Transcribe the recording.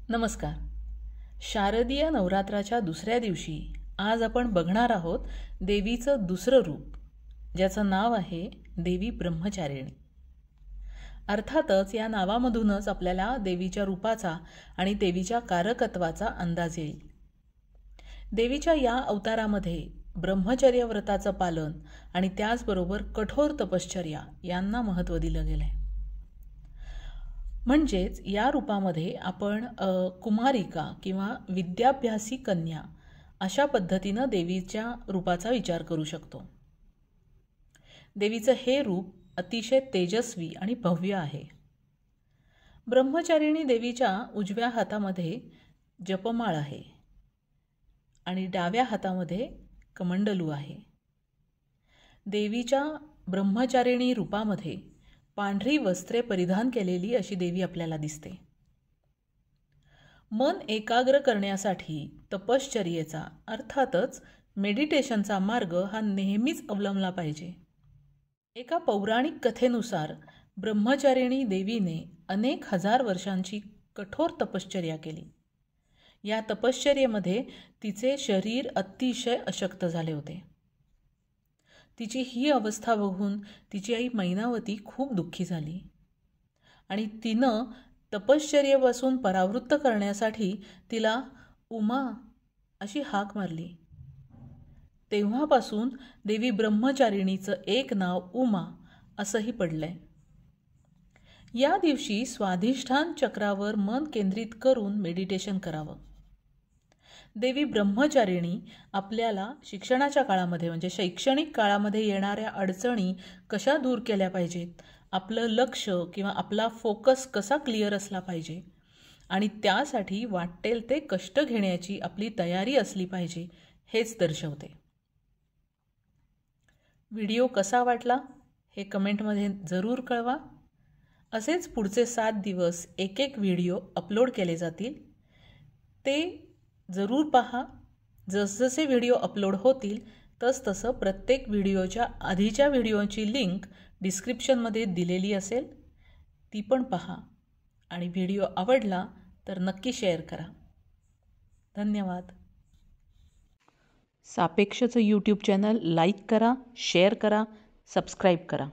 नमस्कार. शारदीय नवरात्राच्या दुसऱ्या दिवशी आज आपण बघणार आहोत देवीचं दुसरं रूप, ज्याचं नाव आहे देवी ब्रह्मचारिणी. अर्थातच या नावामधूनच आपल्याला देवीच्या रूपाचा आणि देवीच्या कारकत्वाचा अंदाज येईल. देवीच्या या अवतारामध्ये ब्रह्मचर्य व्रताचं पालन आणि त्याचबरोबर कठोर तपश्चर्या यांना महत्त्व दिलं गेलं आहे. म्हणजेच या रूपामध्ये आपण कुमारिका किंवा विद्याभ्यासी कन्या अशा पद्धतीनं देवीच्या रूपाचा विचार करू शकतो. देवीचं हे रूप अतिशय तेजस्वी आणि भव्य आहे. ब्रह्मचारिणी देवीच्या उजव्या हातामध्ये जपमाळ आहे आणि डाव्या हातामध्ये कमंडलू आहे. देवीच्या ब्रह्मचारिणी रूपामध्ये पांढरी वस्त्रे परिधान केलेली अशी देवी आपल्याला दिसते. मन एकाग्र करण्यासाठी तपश्चर्येचा अर्थातच मेडिटेशनचा मार्ग हा नेहमीच अवलंबला पाहिजे. एका पौराणिक कथेनुसार ब्रह्मचारिणी देवीने अनेक हजार वर्षांची कठोर तपश्चर्या केली. या तपश्चर्येमध्ये तिचे शरीर अतिशय अशक्त झाले होते. तिची ही अवस्था बघून तिची आई मैनावती खूप दुःखी झाली आणि तिनं तपश्चर्येपासून परावृत्त करण्यासाठी तिला उमा अशी हाक मारली. तेव्हापासून देवी ब्रह्मचारिणीचं एक नाव उमा असंही पडलंय. या दिवशी स्वाधिष्ठान चक्रावर मन केंद्रित करून मेडिटेशन करावं. देवी ब्रह्मचारिणी आपल्याला शिक्षणाच्या काळामध्ये म्हणजे शैक्षणिक काळामध्ये येणाऱ्या अडचणी कशा दूर केल्या पाहिजेत, आपलं लक्ष किंवा आपला फोकस कसा क्लिअर असला पाहिजे आणि त्यासाठी वाटेल ते कष्ट घेण्याची आपली तयारी असली पाहिजे हेच दर्शवते. व्हिडिओ कसा वाटला हे कमेंटमध्ये जरूर कळवा. असेच पुढचे 7 दिवस एक व्हिडिओ अपलोड केले जातील, ते जरूर पहा. जसजसे व्हिडिओ अपलोड होतील तसतसं प्रत्येक व्हिडिओच्या आधीच्या व्हिडिओची लिंक डिस्क्रिप्शनमध्ये दिलेली असेल, ती पण पहा आणि व्हिडिओ आवडला तर नक्की शेअर करा. धन्यवाद. सापेक्षचं यूट्यूब चॅनल लाईक करा, शेअर करा, सबस्क्राईब करा.